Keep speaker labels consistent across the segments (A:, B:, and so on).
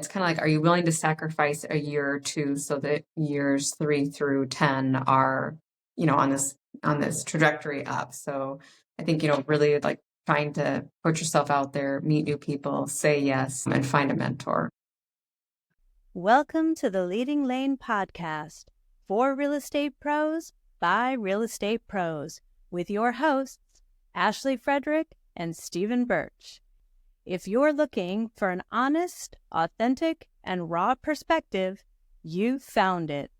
A: It's kind of like, are you willing to sacrifice a year or two so that years 3 through 10 are, on this trajectory up? So I think, really like trying to put yourself out there, meet new people, say yes, and find a mentor.
B: Welcome to the Leading Lane podcast for real estate pros by real estate pros with your hosts, Ashley Frederick and Stephen Birch. If you're looking for an honest, authentic, and raw perspective, you've found it.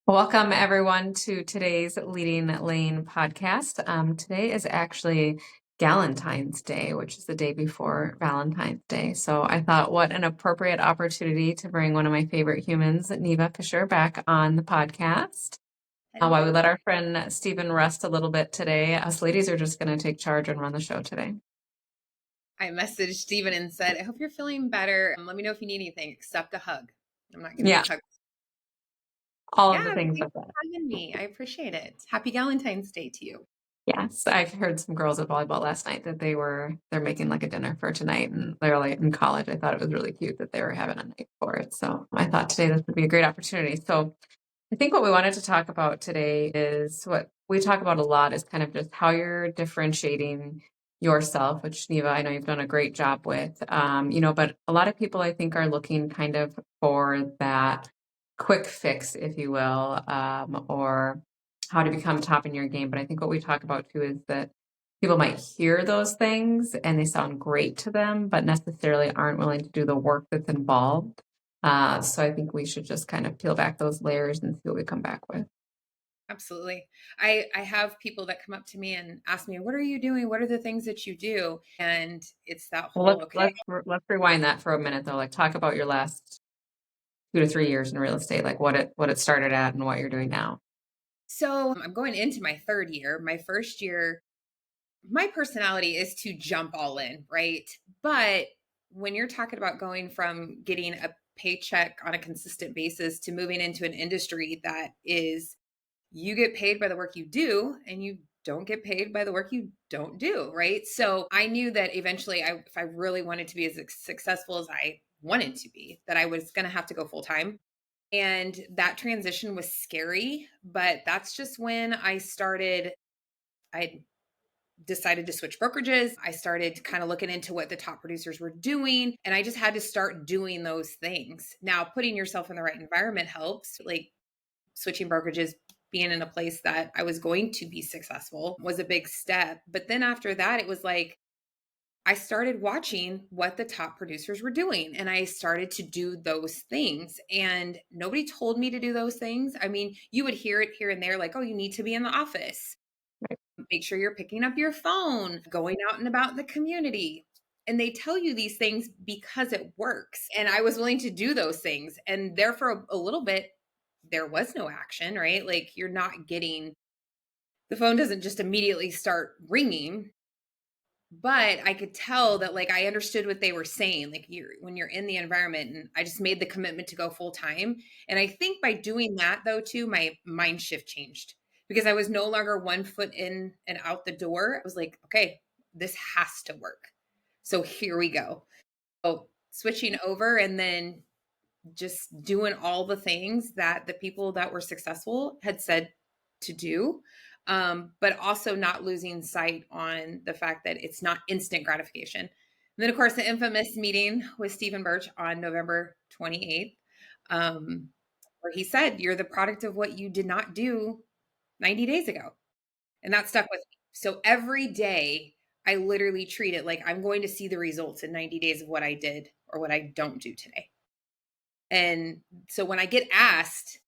A: Welcome, everyone, to today's Leading Lane podcast. Today is actually Galentine's Day, which is the day before Valentine's Day. So I thought, what an appropriate opportunity to bring one of my favorite humans, Neva Fisher, back on the podcast. While we let our friend Stephen rest a little bit today, us ladies are just going to take charge and run the show today.
C: I messaged Stephen and said, I hope you're feeling better. Let me know if you need anything except a hug. I'm not going to hug.
A: All of the things like that.
C: Having me. I appreciate it. Happy Galentine's Day to you.
A: Yes, I've heard some girls at volleyball last night that they're making like a dinner for tonight, and they're like in college. I thought it was really cute that they were having a night for it. So I thought today this would be a great opportunity. So I think what we wanted to talk about today is what we talk about a lot is kind of just how you're differentiating yourself, which Neva, I know you've done a great job with, but a lot of people I think are looking kind of for that quick fix, if you will, or how to become top in your game. But I think what we talk about too is that people might hear those things and they sound great to them, but necessarily aren't willing to do the work that's involved. So I think we should just kind of peel back those layers and see what we come back with.
C: Absolutely. I have people that come up to me and ask me, what are you doing? What are the things that you do? And it's that whole,
A: let's rewind that for a minute though. Like talk about your last 2 to 3 years in real estate, like what it started at and what you're doing now.
C: So I'm going into my third year. My first year, my personality is to jump all in, right? But when you're talking about going from getting a paycheck on a consistent basis to moving into an industry that is, you get paid by the work you do and you don't get paid by the work you don't do, right? So I knew that eventually if I really wanted to be as successful as I wanted to be, that I was going to have to go full time. And that transition was scary, but that's just when I decided to switch brokerages. I started kind of looking into what the top producers were doing, and I just had to start doing those things. Now, putting yourself in the right environment helps, like switching brokerages, being in a place that I was going to be successful was a big step. But then after that, it was like, I started watching what the top producers were doing and I started to do those things, and nobody told me to do those things. I mean, you would hear it here and there, like, oh, you need to be in the office. Right. Make sure you're picking up your phone, going out and about in the community. And they tell you these things because it works. And I was willing to do those things. And there for a little bit, there was no action, right? Like you're not getting, the phone doesn't just immediately start ringing. But I could tell that like I understood what they were saying, like when you're in the environment, and I just made the commitment to go full time. And I think by doing that though, too, my mind shift changed because I was no longer 1 foot in and out the door. I was like, okay, this has to work. So here we go. So switching over and then just doing all the things that the people that were successful had said to do. But also not losing sight on the fact that it's not instant gratification. And then, of course, the infamous meeting with Stephen Birch on November 28th, where he said, you're the product of what you did not do 90 days ago. And that stuck with me. So every day, I literally treat it like I'm going to see the results in 90 days of what I did or what I don't do today. And so when I get asked,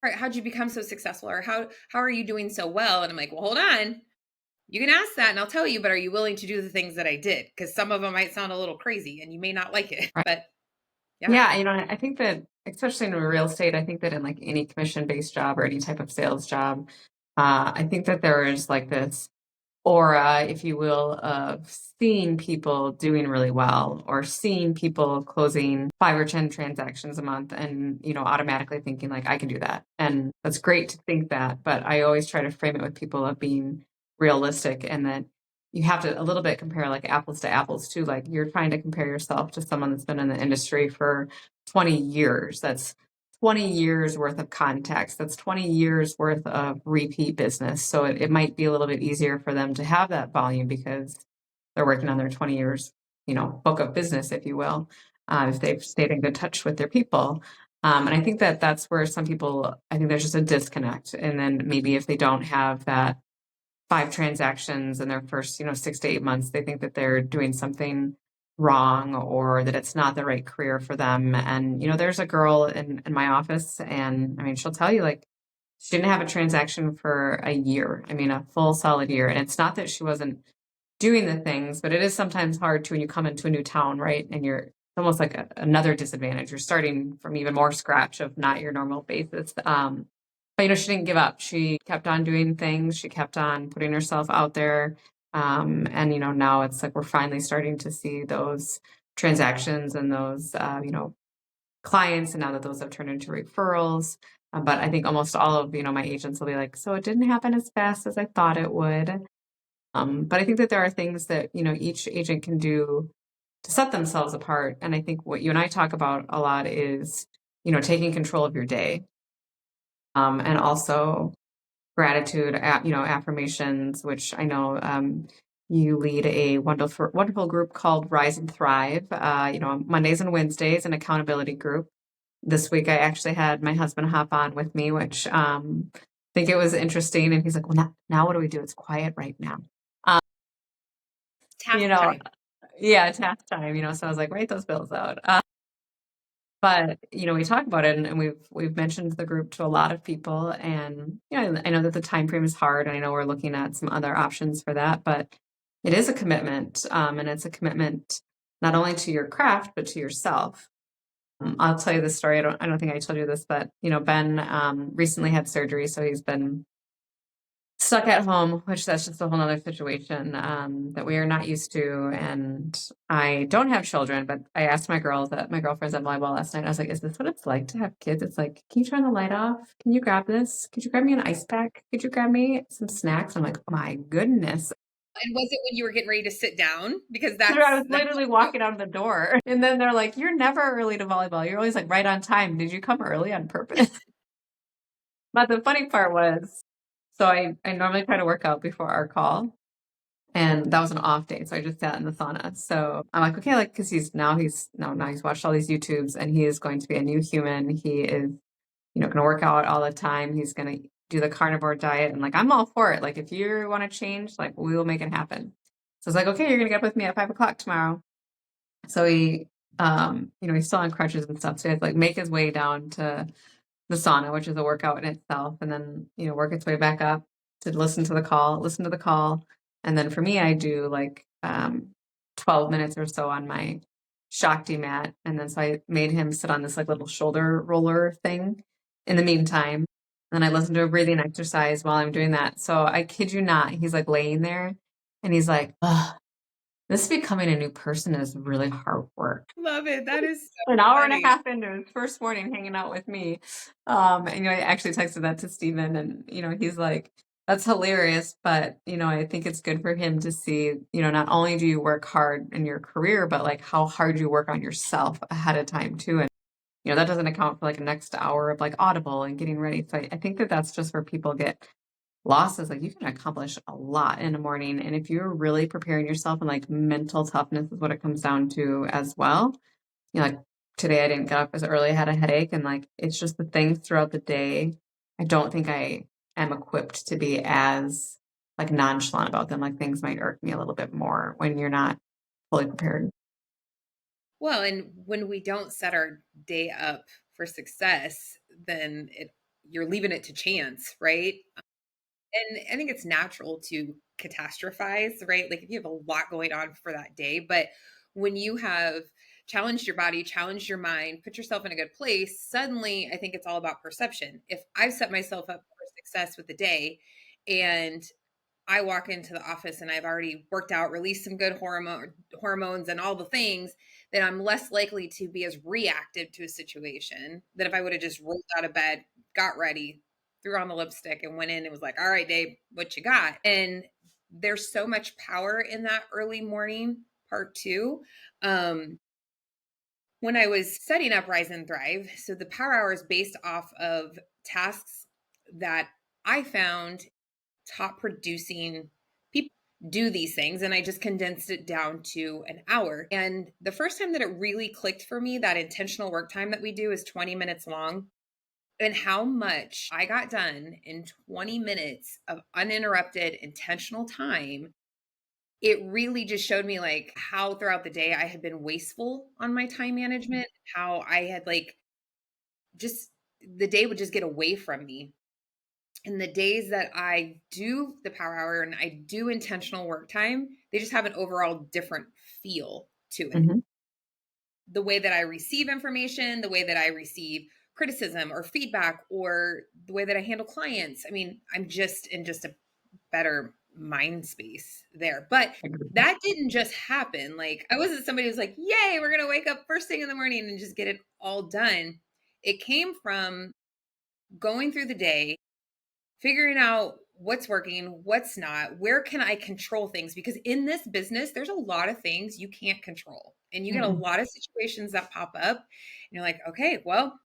C: all right, how'd you become so successful? Or how are you doing so well? And I'm like, well, hold on. You can ask that and I'll tell you, but are you willing to do the things that I did? Because some of them might sound a little crazy and you may not like it,
A: right.
C: But
A: yeah. I think that especially in real estate, I think that in like any commission-based job or any type of sales job, I think that there is like this aura, if you will, of seeing people doing really well or seeing people closing 5 or 10 transactions a month and, automatically thinking like, I can do that. And that's great to think that. But I always try to frame it with people of being realistic and that, you have to a little bit compare like apples to apples too. Like you're trying to compare yourself to someone that's been in the industry for 20 years. That's 20 years worth of context. That's 20 years worth of repeat business. So it might be a little bit easier for them to have that volume because they're working on their 20 years, book of business, if you will, if they've stayed in good touch with their people. And I think that that's where some people, I think there's just a disconnect. And then maybe if they don't have that 5 transactions in their first, 6 to 8 months, they think that they're doing something wrong or that it's not the right career for them. And, there's a girl in my office, and I mean, she'll tell you like she didn't have a transaction for a year. I mean, a full solid year. And it's not that she wasn't doing the things, but it is sometimes hard to when you come into a new town, right? And you're it's almost like another disadvantage. You're starting from even more scratch of not your normal basis. But she didn't give up. She kept on doing things. She kept on putting herself out there. And now it's like we're finally starting to see those transactions and those clients, and now that those have turned into referrals. But I think almost all of my agents will be like, so it didn't happen as fast as I thought it would. But I think that there are things that each agent can do to set themselves apart. And I think what you and I talk about a lot is taking control of your day, and also gratitude, affirmations, which I know you lead a wonderful group called Rise and Thrive. Mondays and Wednesdays, an accountability group. This week, I actually had my husband hop on with me, which I think it was interesting. And he's like, "Well, now what do we do? It's quiet right now."
C: Task
A: You know,
C: time.
A: yeah, task time. So I was like, write those bills out. But we talk about it, and we've mentioned the group to a lot of people, and I know that the time frame is hard, and I know we're looking at some other options for that, but it is a commitment, and it's a commitment not only to your craft but to yourself. I'll tell you the story. I don't think I told you this, but Ben recently had surgery, so he's been stuck at home, which that's just a whole other situation that we are not used to. And I don't have children, but I asked my girlfriends at volleyball last night. I was like, "Is this what it's like to have kids?" It's like, "Can you turn the light off? Can you grab this? Could you grab me an ice pack? Could you grab me some snacks?" I'm like, "Oh my goodness!"
C: And was it when you were getting ready to sit down? Because
A: I was
C: that's
A: literally walking out of the door, and then they're like, "You're never early to volleyball. You're always like right on time. Did you come early on purpose?" But the funny part was, so I normally try to work out before our call. And that was an off day, so I just sat in the sauna. So I'm like, okay, like, because he's watched all these YouTubes, and he is going to be a new human. He is, going to work out all the time. He's going to do the carnivore diet, and like, I'm all for it. Like, if you want to change, like, we will make it happen. So it's like, okay, you're going to get up with me at 5 o'clock tomorrow. So he's still on crutches and stuff. So he has to like make his way down to the sauna, which is a workout in itself, and then work its way back up to listen to the call. And then for me, I do like 12 minutes or so on my Shakti mat. And then so I made him sit on this like little shoulder roller thing in the meantime. And then I listen to a breathing exercise while I'm doing that. So I kid you not, he's like laying there and he's like, "Ugh, this becoming a new person is really hard work."
C: love it. That is so
A: An hour and a
C: funny.
A: half into his first morning hanging out with me. And I actually texted that to Steven, and he's like, "That's hilarious, but I think it's good for him to see, not only do you work hard in your career, but like how hard you work on yourself ahead of time too." And that doesn't account for like a next hour of like Audible and getting ready. So I think that that's just where people get lost, is like you can accomplish a lot in the morning. And if you're really preparing yourself, and like mental toughness is what it comes down to as well. Like today I didn't get up as early, I had a headache, and like it's just the things throughout the day. I don't think I am equipped to be as like nonchalant about them. Like things might irk me a little bit more when you're not fully prepared.
C: Well, and when we don't set our day up for success, then you're leaving it to chance, right? And I think it's natural to catastrophize, right? Like if you have a lot going on for that day, but when you have challenged your body, challenged your mind, put yourself in a good place, suddenly I think it's all about perception. If I've set myself up for success with the day and I walk into the office and I've already worked out, released some good hormones and all the things, then I'm less likely to be as reactive to a situation than if I would have just rolled out of bed, got ready, threw on the lipstick and went in and was like, "All right, Dave, what you got?" And there's so much power in that early morning part too. Um, when I was setting up Rise and Thrive, so the power hour is based off of tasks that I found top producing people do these things. And I just condensed it down to an hour. And the first time that it really clicked for me, that intentional work time that we do is 20 minutes long. And how much I got done in 20 minutes of uninterrupted intentional time, it really just showed me like how throughout the day I had been wasteful on my time management, how I had like just the day would just get away from me. And the days that I do the power hour and I do intentional work time, they just have an overall different feel to it.
A: Mhm.
C: The way that I receive information, the way that I receive criticism or feedback, or the way that I handle clients. I mean, I'm just in just a better mind space there. But
A: Agreed.
C: that didn't just happen. Like I wasn't somebody who's like, yay, we're going to wake up first thing in the morning and just get it all done. It came from going through the day, figuring out what's working, what's not, where can I control things? Because in this business, there's a lot of things you can't control. And you get a
A: Mm-mm.
C: lot of situations that pop up, and you're like, okay, well,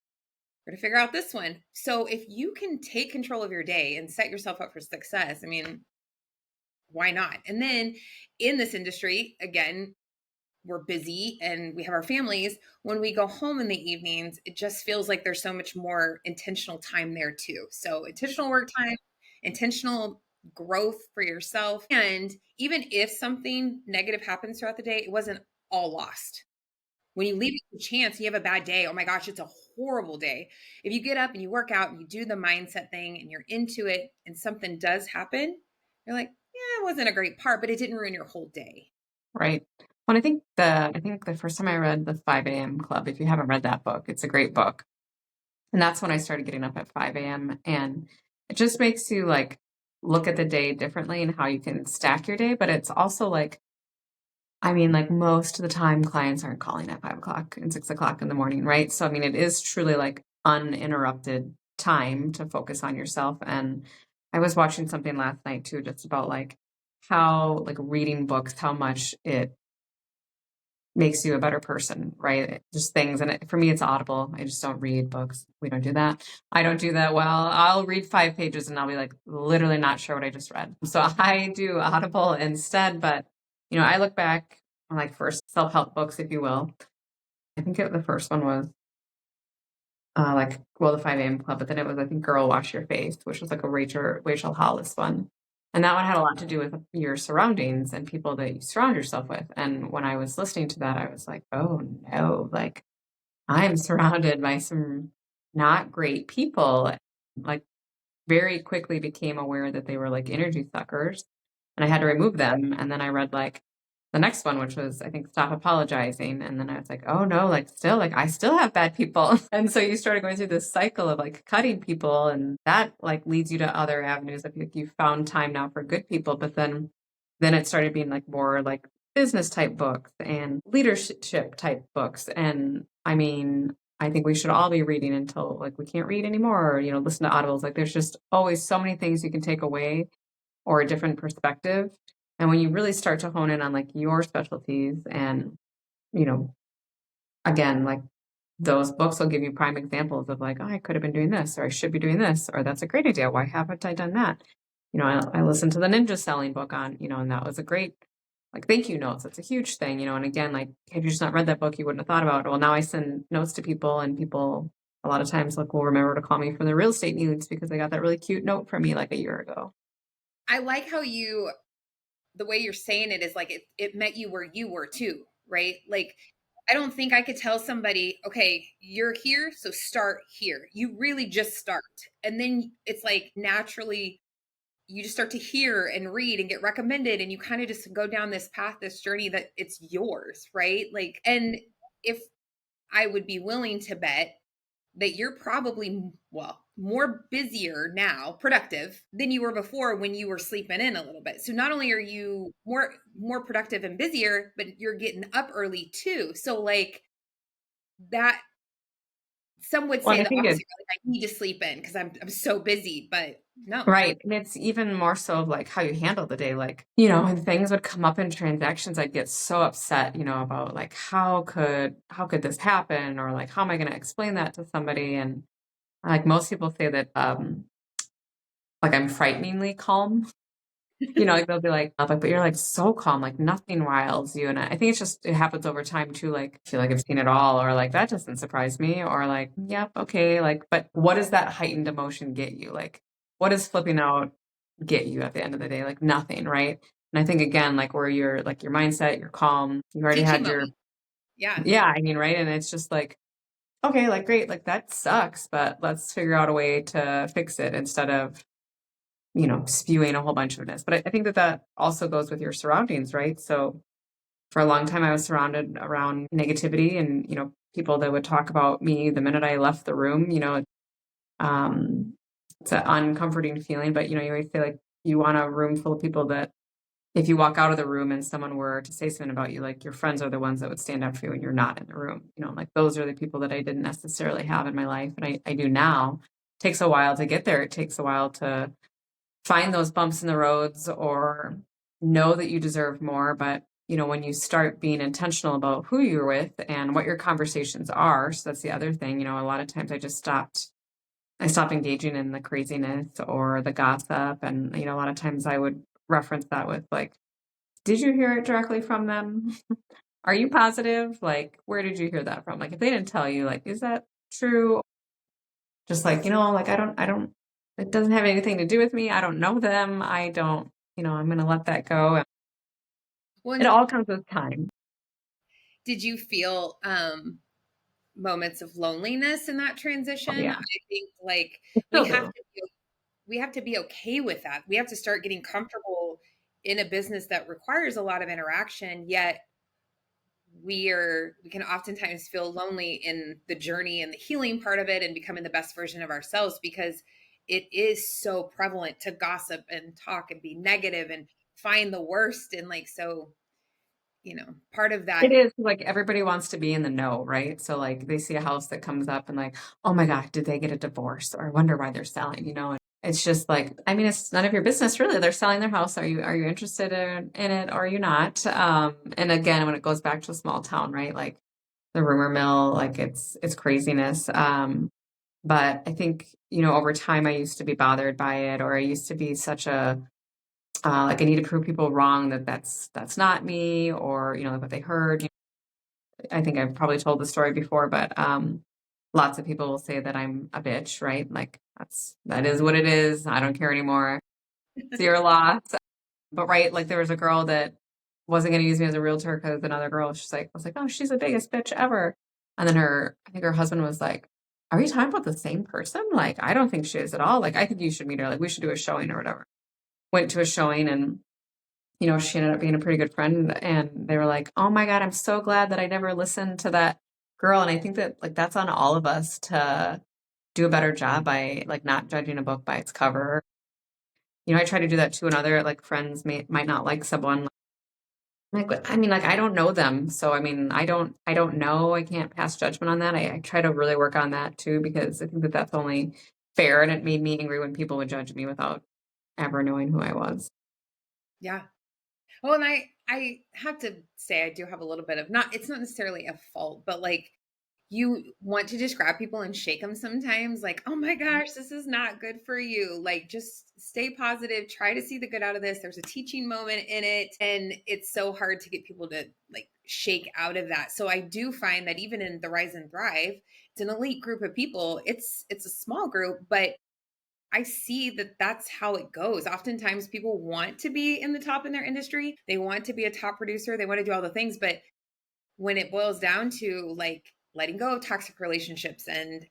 C: we're going to figure out this one. So if you can take control of your day and set yourself up for success, I mean, why not? And then in this industry, again, we're busy and we have our families. When we go home in the evenings, it just feels like there's so much more intentional time there too. So intentional work time, intentional growth for yourself. And even if something negative happens throughout the day, it wasn't all lost. When you leave it to chance, you have a bad day. Oh my gosh, it's a horrible day. If you get up and you work out and you do the mindset thing and you're into it and something does happen, you're like, yeah, it wasn't a great part, but it didn't ruin your whole day.
A: Right. Well, I think the first time I read the 5 a.m. Club, if you haven't read that book, it's a great book. And that's when I started getting up at 5 a.m. And it just makes you like look at the day differently and how you can stack your day. But it's also like, I mean, like most of the time, clients aren't calling at 5 o'clock and 6 o'clock in the morning, right? So, I mean, it is truly like uninterrupted time to focus on yourself. And I was watching something last night too, just about like how, like reading books, how much it makes you a better person, right? Just things. And for me, it's Audible. I just don't read books. We don't do that. I don't do that well. I'll read 5 pages and I'll be like, literally not sure what I just read. So I do Audible instead. But, I look back on like first self-help books, if you will. I think the first one was the 5 a.m. Club, but then it was, I think, Girl Wash Your Face, which was like a Rachel Hollis one. And that one had a lot to do with your surroundings and people that you surround yourself with. And when I was listening to that, I was like, oh no, like I'm surrounded by some not great people. Like very quickly became aware that they were like energy suckers and I had to remove them. And then I read like the next one, which was, I think, Stop Apologizing. And then I was like, oh no, like still, like I still have bad people. And so you started going through this cycle of like cutting people. And that like leads you to other avenues. Like you found time now for good people, but then it started being like more like business type books and leadership type books. And I mean, I think we should all be reading until like we can't read anymore or, listen to audibles. Like there's just always so many things you can take away or a different perspective. And when you really start to hone in on like your specialties and, you know, again, like those books will give you prime examples of like, oh, I could have been doing this, or I should be doing this, or that's a great idea. Why haven't I done that? I listened to the ninja selling book on, and that was a great, like, thank you notes. That's a huge thing, and again, like, had you just not read that book, you wouldn't have thought about it. Well, now I send notes to people and people a lot of times like will remember to call me for their real estate needs because they got that really cute note from me like a year ago.
C: I like how the way you're saying it is like it met you where you were too, right? Like I don't think I could tell somebody, okay, you're here, so start here. You really just start. And then it's like naturally you just start to hear and read and get recommended and you kind of just go down this path, this journey that it's yours, right? Like and if I would be willing to bet that you're probably, well, more busier now, productive than you were before when you were sleeping in a little bit. So not only are you more productive and busier, but you're getting up early too. So like that some would
A: Well,
C: say
A: and I
C: the
A: think
C: opposite.
A: it's
C: Like, I need to sleep in because I'm so busy, but no.
A: right. And it's even more so of like how you handle the day. Like, when things would come up in transactions, I'd get so upset, about like how could this happen? Or like how am I gonna explain that to somebody? And like most people say that like I'm frighteningly calm. Like they'll be like, "Oh, but you're like so calm, like nothing riles you." And I think it happens over time too. Like, I feel like I've seen it all, or like that doesn't surprise me, or like, yep, okay. Like, but what does that heightened emotion get you? Like, what does flipping out get you at the end of the day? Like nothing, right? And I think again, like where you're like your mindset, you're calm, you already
C: Teaching
A: had your,
C: moment. Yeah.
A: yeah, I mean, right. And it's just like, okay, like great, like that sucks, but let's figure out a way to fix it instead of spewing a whole bunch of this. But I think that that also goes with your surroundings, right? So for a long time, I was surrounded around negativity and, people that would talk about me the minute I left the room, um, it's an uncomforting feeling, but, you always say like you want a room full of people that if you walk out of the room and someone were to say something about you, like your friends are the ones that would stand up for you when you're not in the room. Like those are the people that I didn't necessarily have in my life. And I do now. It takes a while to get there. It takes a while to find those bumps in the roads or know that you deserve more. But, when you start being intentional about who you're with and what your conversations are, so that's the other thing, a lot of times I stopped engaging in the craziness or the gossip. And, a lot of times I would reference that with like, did you hear it directly from them? Are you positive? Like, where did you hear that from? Like, if they didn't tell you, like, is that true? Just like, like I don't, it doesn't have anything to do with me. I don't know them. I don't, I'm going to let that go. It
C: When
A: all comes with time.
C: did you feel moments of loneliness in that
A: Oh,
C: transition?
A: yeah.
C: I think like
A: I
C: we
A: still
C: have
A: do.
C: to we have to be okay with that. We have to start getting comfortable in a business that requires a lot of interaction, yet we can oftentimes feel lonely in the journey and the healing part of it and becoming the best version of ourselves because it is so prevalent to gossip and talk and be negative and find the worst and like so part of
A: It
C: that.
A: is like everybody wants to be in the know, right? So like they see a house that comes up and like, oh my God, did they get a divorce? Or I wonder why they're selling, And it's just like, I mean, it's none of your business really. They're selling their house. Are you interested in it or are you not? And again, when it goes back to a small town, right? Like the rumor mill, like it's craziness. But I think, over time I used to be bothered by it, or I used to be such a like I need to prove people wrong that that's not me, or what they heard. I think I've probably told the story before, but lots of people will say that I'm a bitch, right? Like that is what it is. I don't care anymore. It's your loss. But right, like there was a girl that wasn't going to use me as a realtor because another girl, I was like, oh, she's the biggest bitch ever. And then I think her husband was like, are you talking about the same person? Like, I don't think she is at all. Like, I think you should meet her. Like, we should do a showing or whatever. Went to a showing and she ended up being a pretty good friend and they were like, "Oh my God, I'm so glad that I never listened to that girl." And I think that like that's on all of us to do a better job by like not judging a book by its cover. I try to do that too when other like friends might not like someone. Like, I mean, like I don't know them. So I mean, I don't know. I can't pass judgment on that. I try to really work on that too because I think that that's only fair and it made me angry when people would judge me without ever knowing who I was.
C: Yeah. Well, and I have to say I do have a little bit of not it's not necessarily a fault, but like you want to just grab people and shake them sometimes like, "Oh my gosh, this is not good for you." Like just stay positive, try to see the good out of this. There's a teaching moment in it, and it's so hard to get people to like shake out of that. So I do find that even in the Rise and Thrive, it's an elite group of people. It's a small group, but I see that that's how it goes. Oftentimes people want to be in the top in their industry. They want to be a top producer. They want to do all the things. But when it boils down to like letting go of toxic relationships and,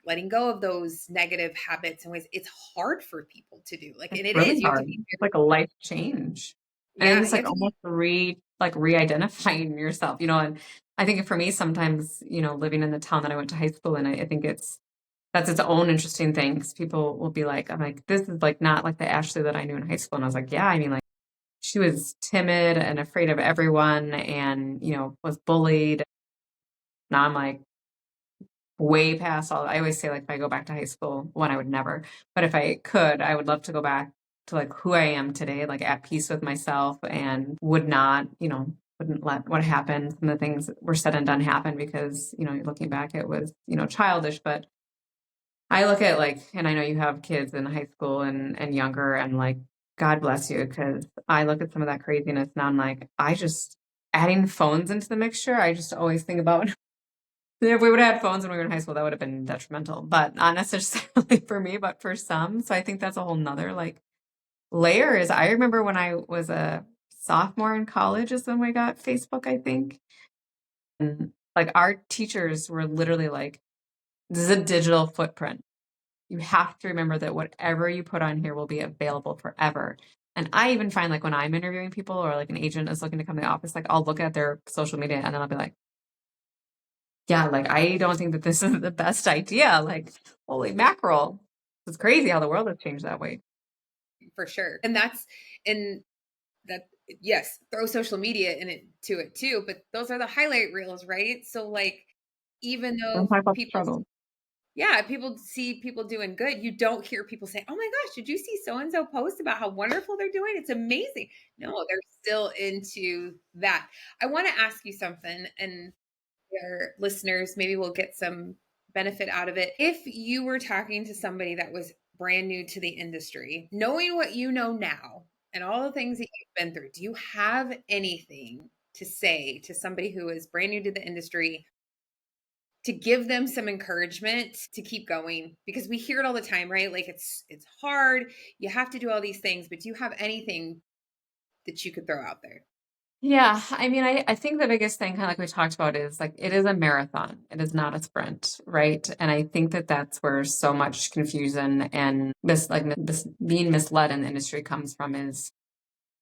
C: letting go of those negative habits and ways, it's hard for people to do. Like,
A: It's
C: and it
A: really
C: is, you have to
A: hard.
C: be,
A: It's like a life change. And
C: yeah,
A: it's
C: you
A: like
C: have to be,
A: almost re-identifying yourself, and I think for me sometimes, living in the town that I went to high school in, I think that's its own interesting thing because people will be like, I'm like, this is like not like the Ashley that I knew in high school. And I was like, yeah, I mean, like she was timid and afraid of everyone and, was bullied. Now I'm like way past all. I always say, like, if I go back to high school, one, I would never, but if I could, I would love to go back to like who I am today, like at peace with myself, and would not, wouldn't let what happened and the things that were said and done happen because, looking back, it was, childish. But I look at like, and I know you have kids in high school and younger, and like, God bless you, because I look at some of that craziness now. I'm like, adding phones into the mixture, I just always think about if we would have had phones when we were in high school, that would have been detrimental, but not necessarily for me, but for some. So I think that's a whole nother like layer. Is I remember when I was a sophomore in college is when we got Facebook, I think. And like our teachers were literally like, this is a digital footprint. You have to remember that whatever you put on here will be available forever. And I even find like when I'm interviewing people or like an agent is looking to come to the office, like I'll look at their social media and then I'll be like, yeah, like I don't think that this is the best idea. Like, holy mackerel. It's crazy how the world has changed that way.
C: For sure. And that, yes, throw social media in it to it too, but those are the highlight reels, right? So like, even
A: Don't
C: though
A: talk about the
C: people
A: struggle.
C: yeah, people see people doing good, you don't hear people say, oh my gosh, did you see so and so post about how wonderful they're doing? It's amazing. No, they're still into that. I want to ask you something, and your listeners maybe will get some benefit out of it. If you were talking to somebody that was brand new to the industry, knowing what you know now and all the things that you've been through, do you have anything to say to somebody who is brand new to the industry to give them some encouragement to keep going? Because we hear it all the time, right? Like it's hard, you have to do all these things, but do you have anything that you could throw out there?
A: Yeah, I mean, I think the biggest thing, kind of like we talked about, is like it is a marathon. It is not a sprint, right? And I think that that's where so much confusion and being misled in the industry comes from is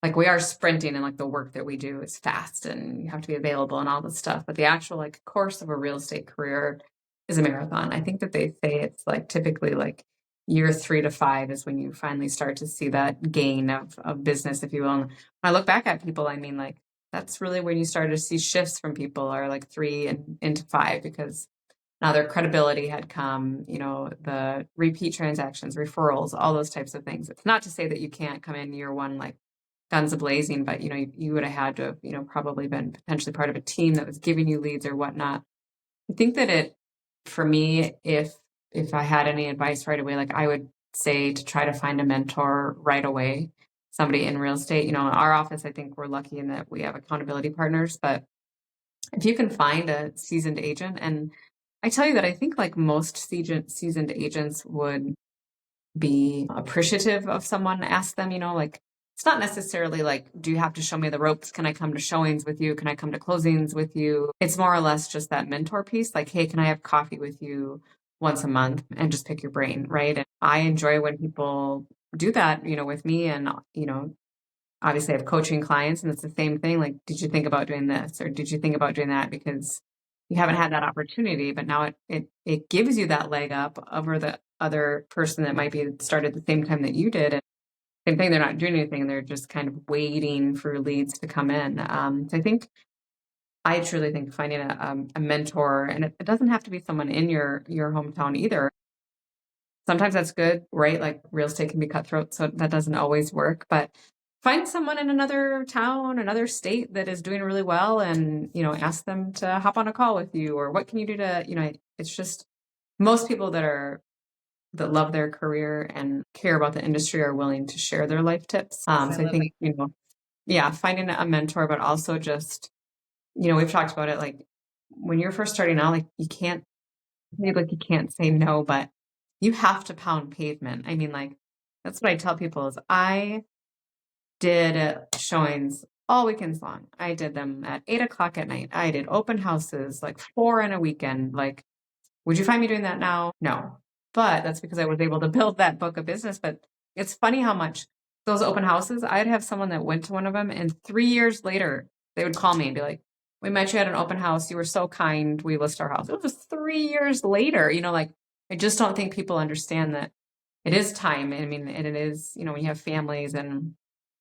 A: like we are sprinting and like the work that we do is fast and you have to be available and all this stuff. But the actual like course of a real estate career is a marathon. I think that they say it's like typically like year 3 to 5 is when you finally start to see that gain of business, if you will. And when I look back at people, I mean, like that's really when you start to see shifts from people are like 3 into 5 because now their credibility had come, the repeat transactions, referrals, all those types of things. It's not to say that you can't come in year one like guns a-blazing, but you would have had to have, probably been potentially part of a team that was giving you leads or whatnot. I think that for me, if I had any advice right away, like I would say to try to find a mentor right away, somebody in real estate. Our office, I think we're lucky in that we have accountability partners, but if you can find a seasoned agent, and I tell you that I think like most seasoned agents would be appreciative of someone ask them, like it's not necessarily like, do you have to show me the ropes? Can I come to showings with you? Can I come to closings with you? It's more or less just that mentor piece. Like, hey, can I have coffee with you once a month and just pick your brain, right? And I enjoy when people do that, with me. And, obviously I have coaching clients and it's the same thing. Like, did you think about doing this? Or did you think about doing that? Because you haven't had that opportunity, but now it gives you that leg up over the other person that might be started the same time that you did. And same thing, they're not doing anything. They're just kind of waiting for leads to come in. So I truly think finding a mentor, and it doesn't have to be someone in your hometown either. Sometimes that's good, right? Like real estate can be cutthroat, so that doesn't always work, but find someone in another town, another state that is doing really well and, ask them to hop on a call with you or what can you do to, it's just most people that love their career and care about the industry are willing to share their life tips. So I think, yeah, finding a mentor, but also just, we've talked about it, like when you're first starting out, like you can't say no, but you have to pound pavement. I mean, like, that's what I tell people is I did showings all weekends long. I did them at 8 o'clock at night. I did open houses, like 4 in a weekend. Like, would you find me doing that now? No. But that's because I was able to build that book of business. But it's funny how much those open houses, I'd have someone that went to one of them and 3 years later, they would call me and be like, we met you at an open house. You were so kind. We list our house. It was 3 years later, like, I just don't think people understand that it is time. I mean, and it is, when you have families and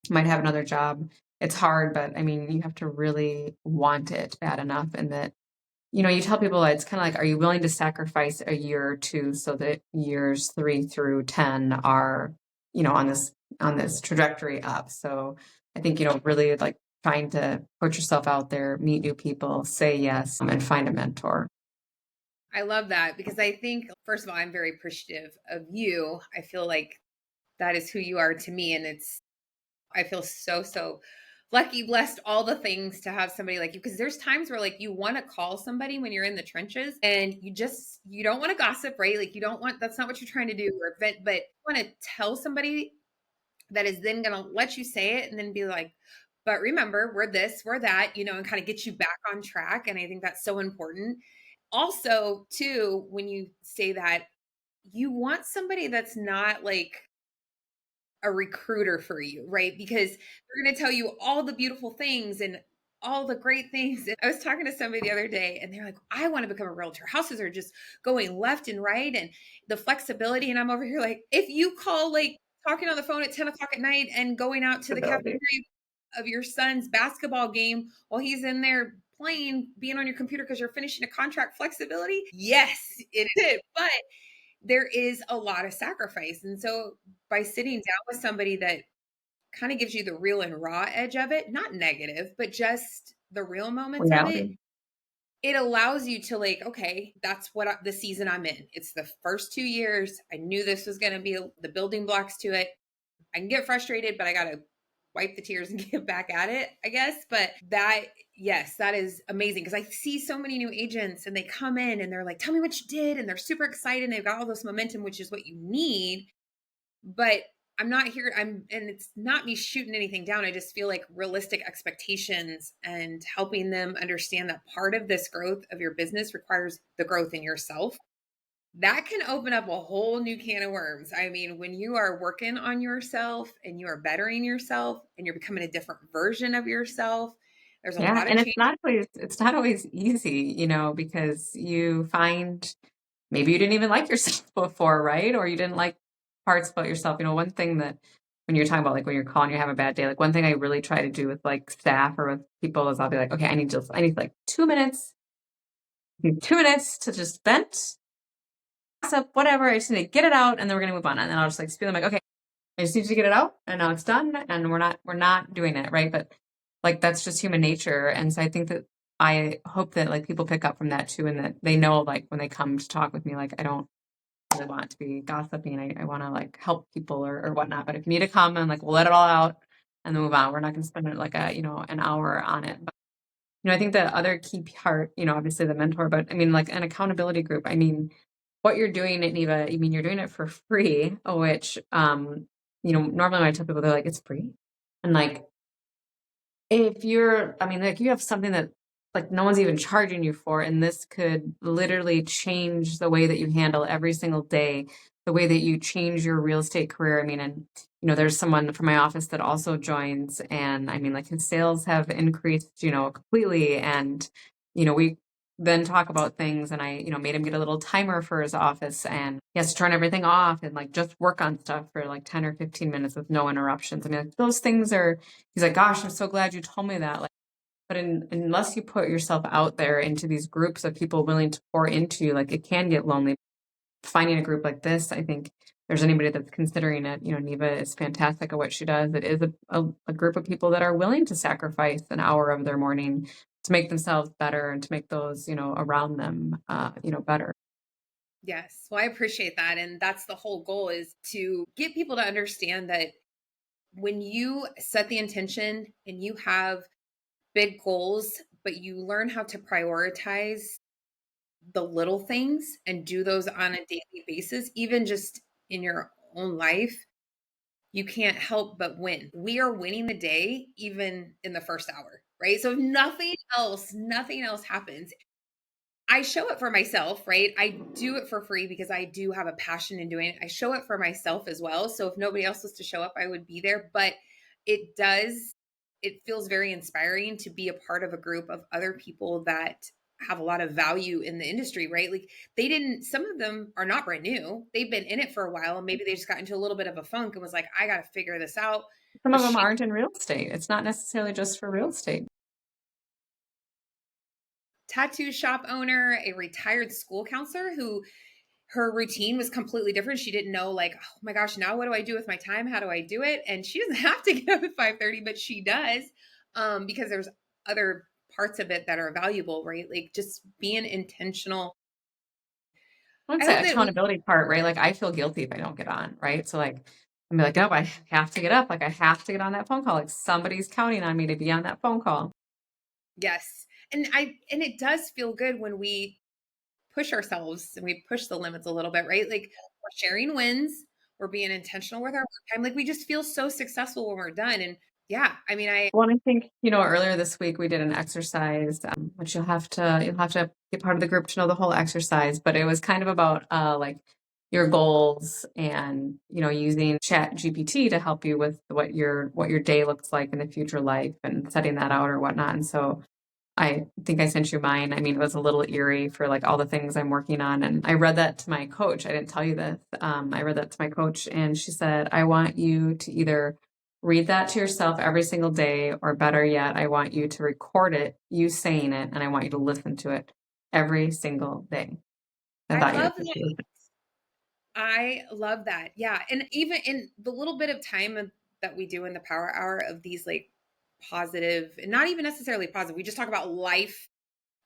A: might have another job, it's hard, but I mean, you have to really want it bad enough and that you tell people it's kind of like, are you willing to sacrifice a year or two so that years 3 through 10 are, on this trajectory up? So I think, really like trying to put yourself out there, meet new people, say yes, and find a mentor.
C: I love that because I think, first of all, I'm very appreciative of you. I feel like that is who you are to me. And I feel so lucky, blessed, all the things to have somebody like you. Because there's times where like you want to call somebody when you're in the trenches and you don't want to gossip, right? Like that's not what you're trying to do or vent, but you want to tell somebody that is then going to let you say it and then be like, but remember, we're this, we're that, and kind of get you back on track. And I think that's so important. Also, too, when you say that, you want somebody that's not like a recruiter for you, right? Because they're going to tell you all the beautiful things and all the great things. And I was talking to somebody the other day and they're like, I want to become a realtor. Houses are just going left and right and the flexibility. And I'm over here like, if you call like talking on the phone at 10 o'clock at night and going out to the cafeteria of your son's basketball game while he's in there playing, being on your computer because you're finishing a contract, flexibility. Yes, it is. But there is a lot of sacrifice. And so by sitting down with somebody that kind of gives you the real and raw edge of it, not negative, but just the real moments of it, it allows you to like, okay, that's the season I'm in. It's the first 2 years. I knew this was going to be the building blocks to it. I can get frustrated, but I got to wipe the tears and get back at it, I guess. But yes, that is amazing because I see so many new agents and they come in and they're like, tell me what you did. And they're super excited and they've got all this momentum, which is what you need. But I'm not here. And it's not me shooting anything down. I just feel like realistic expectations and helping them understand that part of this growth of your business requires the growth in yourself. That can open up a whole new can of worms. I mean, when you are working on yourself and you are bettering yourself and you're becoming a different version of yourself, there's a lot of
A: And
C: change.
A: it's not always easy, because you find maybe you didn't even like yourself before, right? Or you didn't like parts about yourself. One thing that when you're talking about like when you're calling, you have a bad day, like one thing I really try to do with like staff or with people is I'll be like, okay, I need like 2 minutes, 2 minutes to just vent, gossip, whatever. I just need to get it out and then we're gonna move on. And then I'll just like speak them like, okay, I just need to get it out and now it's done and we're not doing it, right? But like that's just human nature. And so I think that I hope that like people pick up from that too and that they know like when they come to talk with me, like I don't really want to be gossiping. I want to like help people or whatnot. But if you need to come and like we'll let it all out and then move on. We're not going to spend like an hour on it. But I think the other key part, obviously the mentor, but I mean like an accountability group. I mean, what you're doing at Neva, I mean you're doing it for free, which normally when I tell people they're like, it's free. And like if you have something that like no one's even charging you for, and this could literally change the way that you handle every single day, the way that you change your real estate career. I mean, and there's someone from my office that also joins, and I mean, like his sales have increased, completely, and we then talk about things, and I, made him get a little timer for his office, and he has to turn everything off and like just work on stuff for like 10 or 15 minutes with no interruptions. I mean, like, those things are. He's like, gosh, I'm so glad you told me that. Like, but unless you put yourself out there into these groups of people willing to pour into you, like it can get lonely. Finding a group like this, I think if there's anybody that's considering it, Neva is fantastic at what she does. It is a group of people that are willing to sacrifice an hour of their morning to make themselves better and to make those, around them, better.
C: Yes. Well, I appreciate that. And that's the whole goal, is to get people to understand that when you set the intention and you have big goals, but you learn how to prioritize the little things and do those on a daily basis, even just in your own life, you can't help but win. We are winning the day, even in the first hour, right? So if nothing else happens, I show it for myself, right? I do it for free because I do have a passion in doing it. I show it for myself as well. So if nobody else was to show up, I would be there. But it feels very inspiring to be a part of a group of other people that have a lot of value in the industry, right? Like some of them are not brand new. They've been in it for a while and maybe they just got into a little bit of a funk and was like, I got to figure this out.
A: Some of them aren't in real estate. It's not necessarily just for real estate.
C: tattoo shop owner, a retired school counselor who her routine was completely different. She didn't know, like, oh my gosh, now what do I do with my time? How do I do it? And she doesn't have to get up at 5:30, but she does, because there's other parts of it that are valuable, right? Like just being intentional.
A: What's
C: I hope
A: that
C: that we,
A: accountability part, right? Like I feel guilty if I don't get on, right? So like I'm like, nope, I have to get up. Like I have to get on that phone call. Like somebody's counting on me to be on that phone call.
C: yes. And it does feel good when we push ourselves and we push the limits a little bit, right? Like we're sharing wins, we're being intentional with our work time. Like we just feel so successful when we're done. And yeah, I mean,
A: Well, I think, earlier this week we did an exercise, which you'll have to get part of the group to know the whole exercise, but it was kind of about like your goals and, using Chat GPT to help you with what your day looks like in the future life and setting that out or whatnot. And so I think I sent you mine. I mean, it was a little eerie for like all the things I'm working on. And I read that to my coach. I didn't tell you this. I read that to my coach and she said, I want you to either read that to yourself every single day, or better yet, I want you to record it, you saying it, and I want you to listen to it every single day. I
C: I
A: thought you'd
C: love that.
A: appreciate it.
C: I love that. Yeah. And even in the little bit of time that we do in the power hour of these like positive and not even necessarily positive, we just talk about life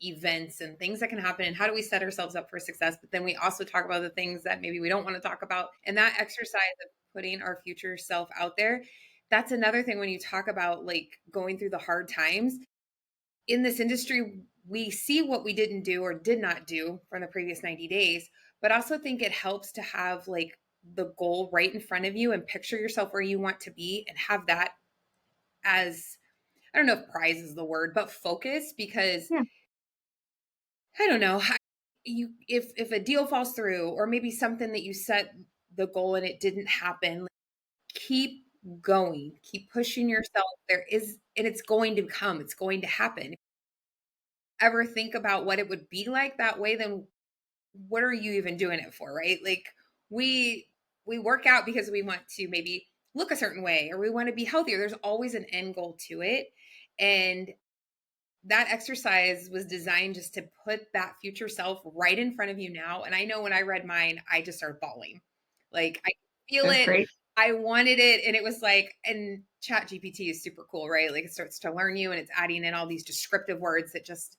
C: events and things that can happen and how do we set ourselves up for success. But then we also talk about the things that maybe we don't want to talk about. And that exercise of putting our future self out there, that's another thing when you talk about like going through the hard times in this industry, we see what we didn't do or did not do from the previous 90 days, but also think it helps to have like the goal right in front of you and picture yourself where you want to be and have that as, I don't know if prize is the word, but focus, because
A: Yeah.
C: I don't know, if a deal falls through or maybe something that you set the goal and it didn't happen, keep going, keep pushing yourself. There is, and it's going to come, it's going to happen. Ever think about what it would be like that way, then what are you even doing it for, right? Like we we work out because we want to maybe look a certain way or we want to be healthier. There's always an end goal to it. And that exercise was designed just to put that future self right in front of you now. And I know when I read mine, I just started bawling. Like I feel
A: It was
C: it.
A: great.
C: I wanted it. And it was like, and Chat GPT is super cool, right? Like it starts to learn you and it's adding in all these descriptive words that just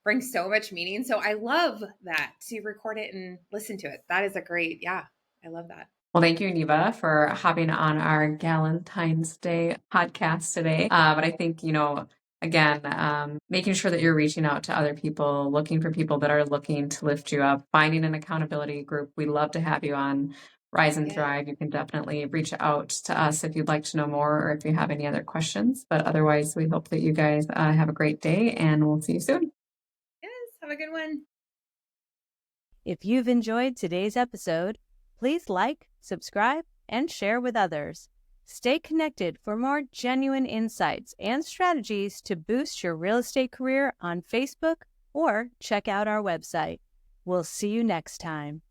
C: bring so much meaning. So I love that, to record it and listen to it. That is a great, yeah, I love that.
A: Well, thank you, Neva, for hopping on our Galentine's Day podcast today. But I think, again, making sure that you're reaching out to other people, looking for people that are looking to lift you up, finding an accountability group. We love to have you on Rise and
C: Yeah.
A: Thrive. You can definitely reach out to us if you'd like to know more or if you have any other questions. But otherwise, we hope that you guys have a great day and we'll see you soon.
C: Yes. Have a good one.
B: If you've enjoyed today's episode, please like, subscribe, and share with others. Stay connected for more genuine insights and strategies to boost your real estate career on Facebook or check out our website. We'll see you next time.